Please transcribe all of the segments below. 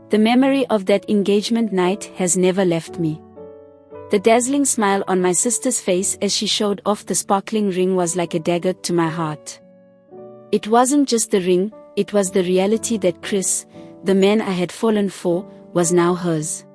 The memory of that engagement night has never left me. The dazzling smile on my sister's face as she showed off the sparkling ring was like a dagger to my heart. It wasn't just the ring, it was the reality that Chris, the man I had fallen for, was now hers.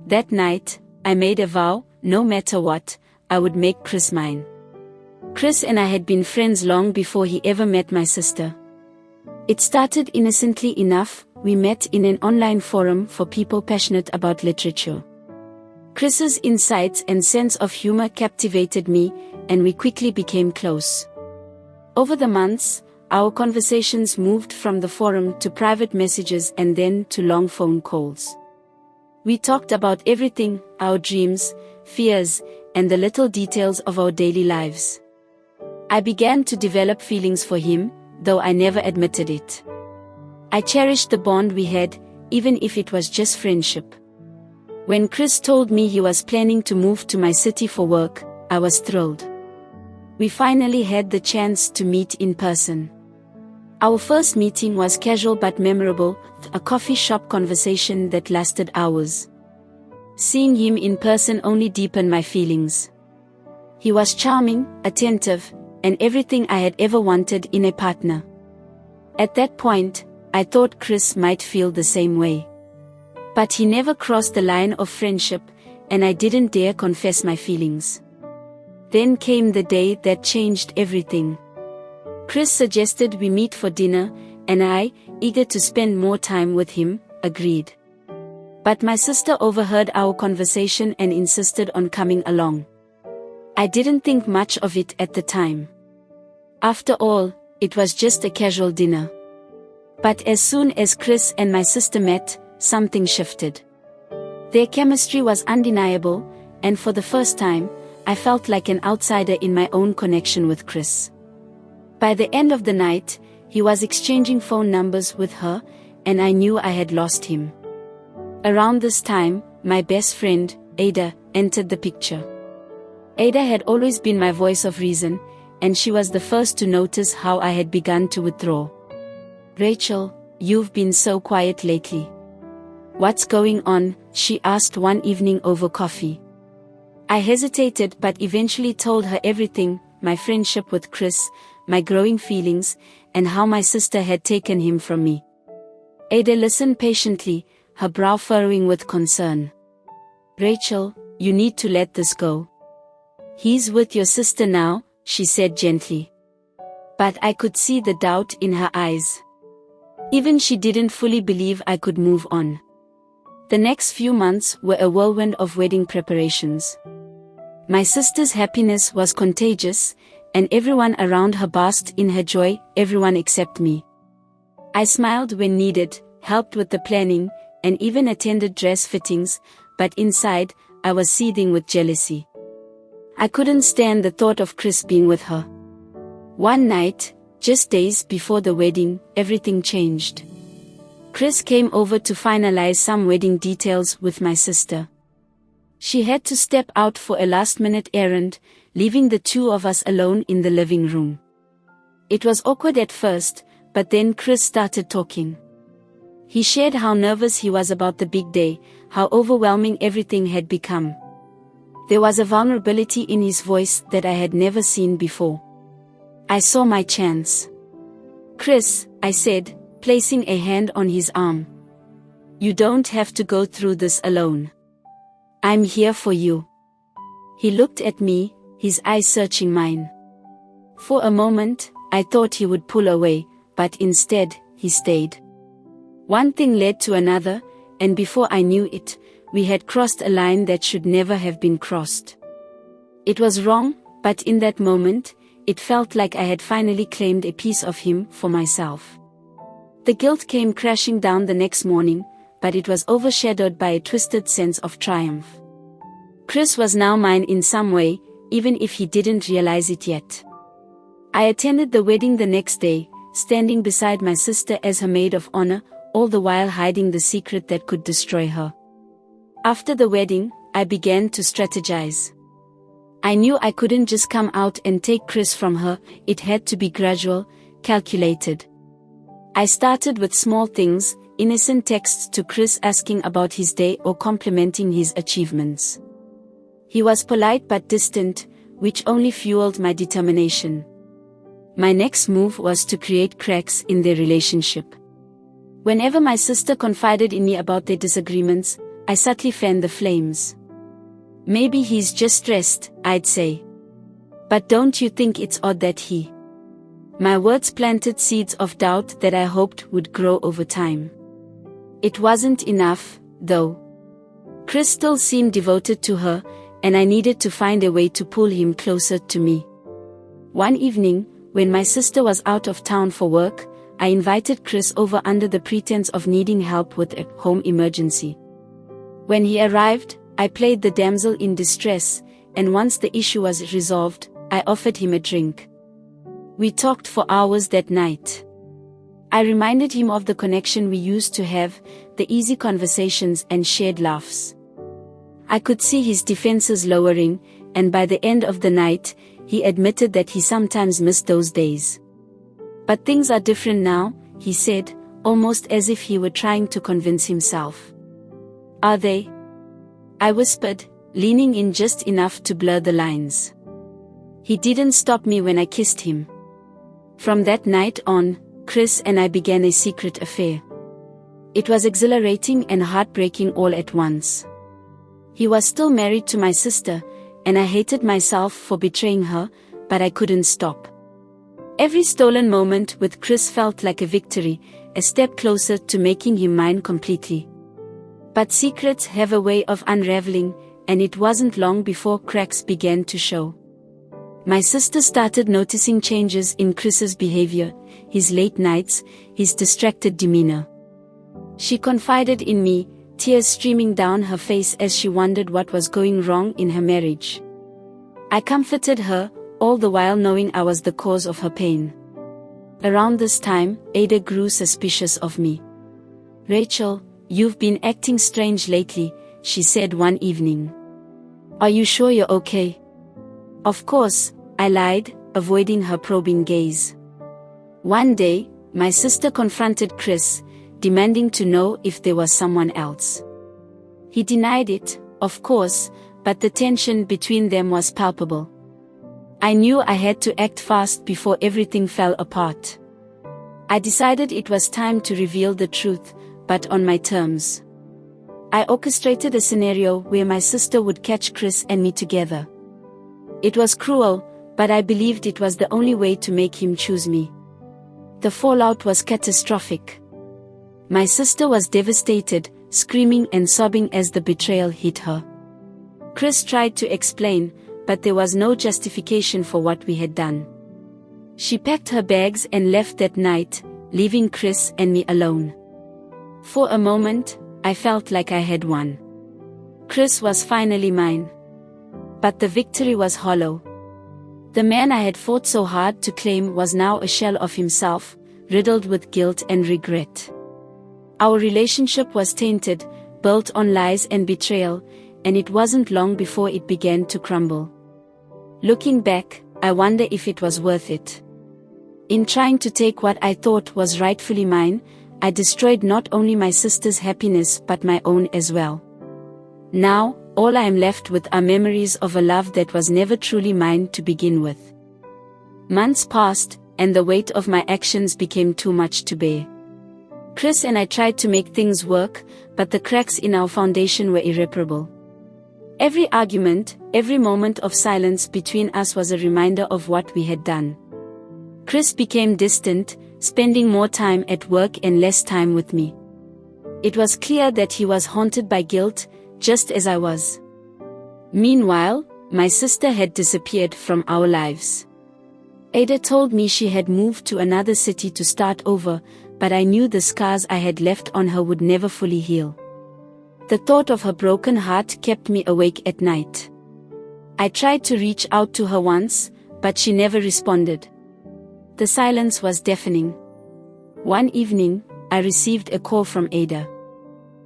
That night, I made a vow, no matter what, I would make Chris mine. Chris and I had been friends long before he ever met my sister. It started innocently enough. We met in an online forum for people passionate about literature. Chris's insights and sense of humor captivated me, and we quickly became close. Over the months, our conversations moved from the forum to private messages and then to long phone calls. We talked about everything, our dreams, fears, and the little details of our daily lives. I began to develop feelings for him, though I never admitted it. I cherished the bond we had, even if it was just friendship. When Chris told me he was planning to move to my city for work, I was thrilled. We finally had the chance to meet in person. Our first meeting was casual but memorable, a coffee shop conversation that lasted hours. Seeing him in person only deepened my feelings. He was charming, attentive, and everything I had ever wanted in a partner. At that point, I thought Chris might feel the same way. But he never crossed the line of friendship, and I didn't dare confess my feelings. Then came the day that changed everything. Chris suggested we meet for dinner, and I, eager to spend more time with him, agreed. But my sister overheard our conversation and insisted on coming along. I didn't think much of it at the time. After all, it was just a casual dinner. But as soon as Chris and my sister met, something shifted. Their chemistry was undeniable, and for the first time, I felt like an outsider in my own connection with Chris. By the end of the night, he was exchanging phone numbers with her, and I knew I had lost him. Around this time, my best friend, Ada, entered the picture. Ada had always been my voice of reason, and she was the first to notice how I had begun to withdraw. "Rachel, you've been so quiet lately. What's going on?" she asked one evening over coffee. I hesitated but eventually told her everything, my friendship with Chris, my growing feelings, and how my sister had taken him from me. Ada listened patiently, her brow furrowing with concern. "Rachel, you need to let this go. He's with your sister now," she said gently. But I could see the doubt in her eyes. Even she didn't fully believe I could move on. The next few months were a whirlwind of wedding preparations. My sister's happiness was contagious, and everyone around her basked in her joy, everyone except me. I smiled when needed, helped with the planning, and even attended dress fittings, but inside, I was seething with jealousy. I couldn't stand the thought of Chris being with her. One night, just days before the wedding, everything changed. Chris came over to finalize some wedding details with my sister. She had to step out for a last-minute errand, leaving the two of us alone in the living room. It was awkward at first, but then Chris started talking. He shared how nervous he was about the big day, how overwhelming everything had become. There was a vulnerability in his voice that I had never seen before. I saw my chance. "Chris," I said, placing a hand on his arm. "You don't have to go through this alone. I'm here for you." He looked at me, his eyes searching mine. For a moment, I thought he would pull away, but instead, he stayed. One thing led to another, and before I knew it, we had crossed a line that should never have been crossed. It was wrong, but in that moment, it felt like I had finally claimed a piece of him for myself. The guilt came crashing down the next morning, but it was overshadowed by a twisted sense of triumph. Chris was now mine in some way, even if he didn't realize it yet. I attended the wedding the next day, standing beside my sister as her maid of honor, all the while hiding the secret that could destroy her. After the wedding, I began to strategize. I knew I couldn't just come out and take Chris from her, it had to be gradual, calculated. I started with small things, innocent texts to Chris asking about his day or complimenting his achievements. He was polite but distant, which only fueled my determination. My next move was to create cracks in their relationship. Whenever my sister confided in me about their disagreements, I subtly fanned the flames. "Maybe he's just stressed," I'd say. "But don't you think it's odd that he..." My words planted seeds of doubt that I hoped would grow over time. It wasn't enough, though. Chris still seemed devoted to her, and I needed to find a way to pull him closer to me. One evening, when my sister was out of town for work, I invited Chris over under the pretense of needing help with a home emergency. When he arrived, I played the damsel in distress, and once the issue was resolved, I offered him a drink. We talked for hours that night. I reminded him of the connection we used to have, the easy conversations and shared laughs. I could see his defenses lowering, and by the end of the night, he admitted that he sometimes missed those days. "But things are different now," he said, almost as if he were trying to convince himself. "Are they?" I whispered, leaning in just enough to blur the lines. He didn't stop me when I kissed him. From that night on, Chris and I began a secret affair. It was exhilarating and heartbreaking all at once. He was still married to my sister, and I hated myself for betraying her, but I couldn't stop. Every stolen moment with Chris felt like a victory, a step closer to making him mine completely. But secrets have a way of unraveling, and it wasn't long before cracks began to show. My sister started noticing changes in Chris's behavior, his late nights, his distracted demeanor. She confided in me, tears streaming down her face as she wondered what was going wrong in her marriage. I comforted her, all the while knowing I was the cause of her pain. Around this time, Ada grew suspicious of me. "Rachel, you've been acting strange lately," she said one evening. "Are you sure you're okay?" Of course, I lied, avoiding her probing gaze. One day, my sister confronted Chris, demanding to know if there was someone else. He denied it, of course, but the tension between them was palpable. I knew I had to act fast before everything fell apart. I decided it was time to reveal the truth, but on my terms. I orchestrated a scenario where my sister would catch Chris and me together. It was cruel, but I believed it was the only way to make him choose me. The fallout was catastrophic. My sister was devastated, screaming and sobbing as the betrayal hit her. Chris tried to explain, but there was no justification for what we had done. She packed her bags and left that night, leaving Chris and me alone. For a moment, I felt like I had won. Chris was finally mine. But the victory was hollow. The man I had fought so hard to claim was now a shell of himself, riddled with guilt and regret. Our relationship was tainted, built on lies and betrayal, and it wasn't long before it began to crumble. Looking back, I wonder if it was worth it. In trying to take what I thought was rightfully mine, I destroyed not only my sister's happiness but my own as well. Now, all I am left with are memories of a love that was never truly mine to begin with. Months passed, and the weight of my actions became too much to bear. Chris and I tried to make things work, but the cracks in our foundation were irreparable. Every argument, every moment of silence between us was a reminder of what we had done. Chris became distant, spending more time at work and less time with me. It was clear that he was haunted by guilt, just as I was. Meanwhile, my sister had disappeared from our lives. Ada told me she had moved to another city to start over, but I knew the scars I had left on her would never fully heal. The thought of her broken heart kept me awake at night. I tried to reach out to her once, but she never responded. The silence was deafening. One evening, I received a call from Ada.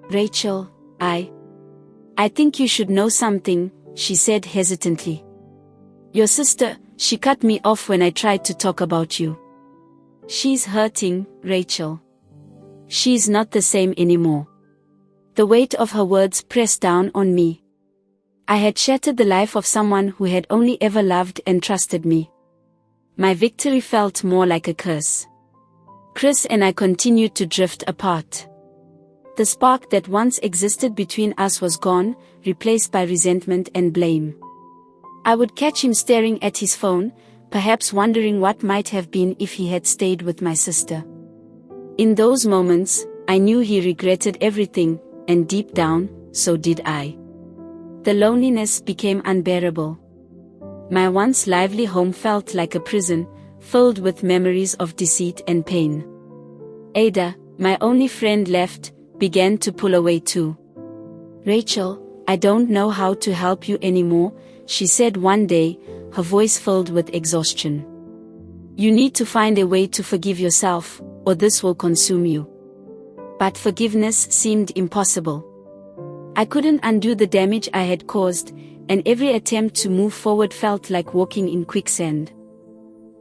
"Rachel, I think you should know something," she said hesitantly. "Your sister, she cut me off when I tried to talk about you. She's hurting, Rachel. She's not the same anymore. The weight of her words pressed down on me. I had shattered the life of someone who had only ever loved and trusted me. My victory felt more like a curse. Chris and I continued to drift apart. The spark that once existed between us was gone, replaced by resentment and blame. I would catch him staring at his phone, perhaps wondering what might have been if he had stayed with my sister. In those moments, I knew he regretted everything, and deep down, so did I. The loneliness became unbearable. My once lively home felt like a prison, filled with memories of deceit and pain. Ada, my only friend left, began to pull away too. "Rachel, I don't know how to help you anymore," she said one day, her voice filled with exhaustion. "You need to find a way to forgive yourself, or this will consume you." But forgiveness seemed impossible. I couldn't undo the damage I had caused, and every attempt to move forward felt like walking in quicksand.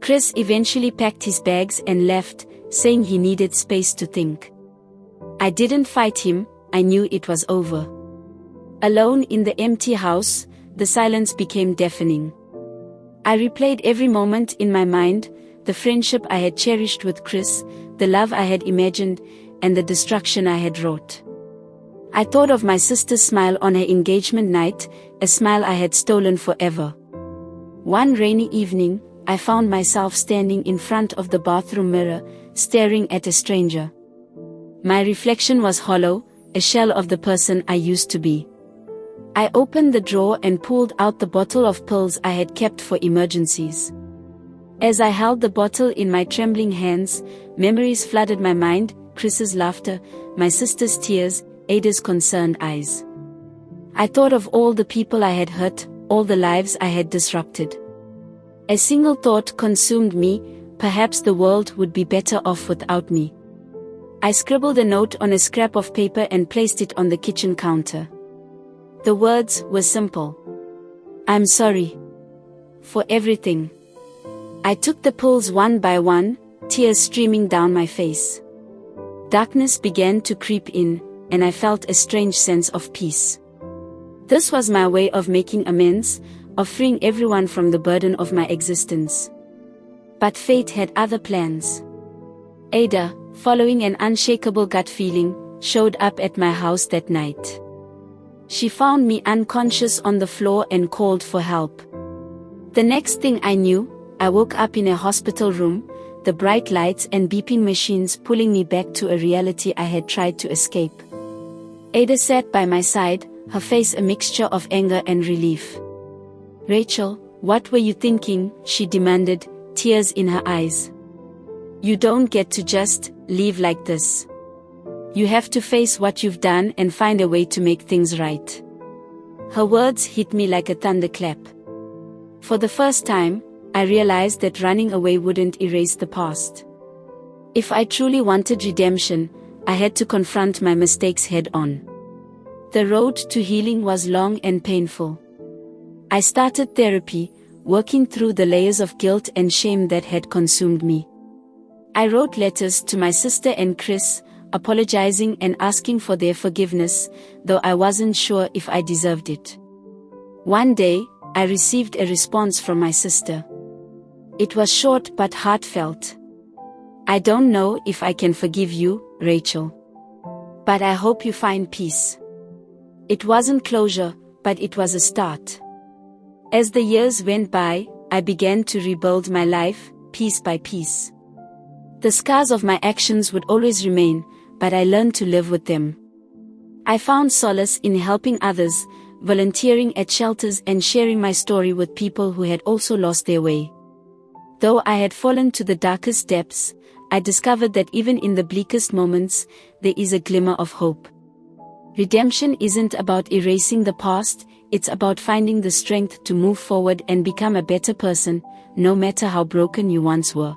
Chris eventually packed his bags and left, saying he needed space to think. I didn't fight him, I knew it was over. Alone in the empty house, the silence became deafening. I replayed every moment in my mind, the friendship I had cherished with Chris, the love I had imagined, and the destruction I had wrought. I thought of my sister's smile on her engagement night, a smile I had stolen forever. One rainy evening, I found myself standing in front of the bathroom mirror, staring at a stranger. My reflection was hollow, a shell of the person I used to be. I opened the drawer and pulled out the bottle of pills I had kept for emergencies. As I held the bottle in my trembling hands, memories flooded my mind, Chris's laughter, my sister's tears, Ada's concerned eyes. I thought of all the people I had hurt, all the lives I had disrupted. A single thought consumed me, perhaps the world would be better off without me. I scribbled a note on a scrap of paper and placed it on the kitchen counter. The words were simple. "I'm sorry. For everything." I took the pills one by one, tears streaming down my face. Darkness began to creep in, and I felt a strange sense of peace. This was my way of making amends, of freeing everyone from the burden of my existence. But fate had other plans. Ada, following an unshakable gut feeling, showed up at my house that night. She found me unconscious on the floor and called for help. The next thing I knew, I woke up in a hospital room, the bright lights and beeping machines pulling me back to a reality I had tried to escape. Ada sat by my side, her face a mixture of anger and relief. "Rachel, what were you thinking?" she demanded, tears in her eyes. "You don't get to just leave like this. You have to face what you've done and find a way to make things right." Her words hit me like a thunderclap. For the first time, I realized that running away wouldn't erase the past. If I truly wanted redemption, I had to confront my mistakes head-on. The road to healing was long and painful. I started therapy, working through the layers of guilt and shame that had consumed me. I wrote letters to my sister and Chris, apologizing and asking for their forgiveness, though I wasn't sure if I deserved it. One day, I received a response from my sister. It was short but heartfelt. "I don't know if I can forgive you, Rachel. But I hope you find peace." It wasn't closure, but it was a start. As the years went by, I began to rebuild my life, piece by piece. The scars of my actions would always remain, but I learned to live with them. I found solace in helping others, volunteering at shelters and sharing my story with people who had also lost their way. Though I had fallen to the darkest depths, I discovered that even in the bleakest moments, there is a glimmer of hope. Redemption isn't about erasing the past, it's about finding the strength to move forward and become a better person, no matter how broken you once were.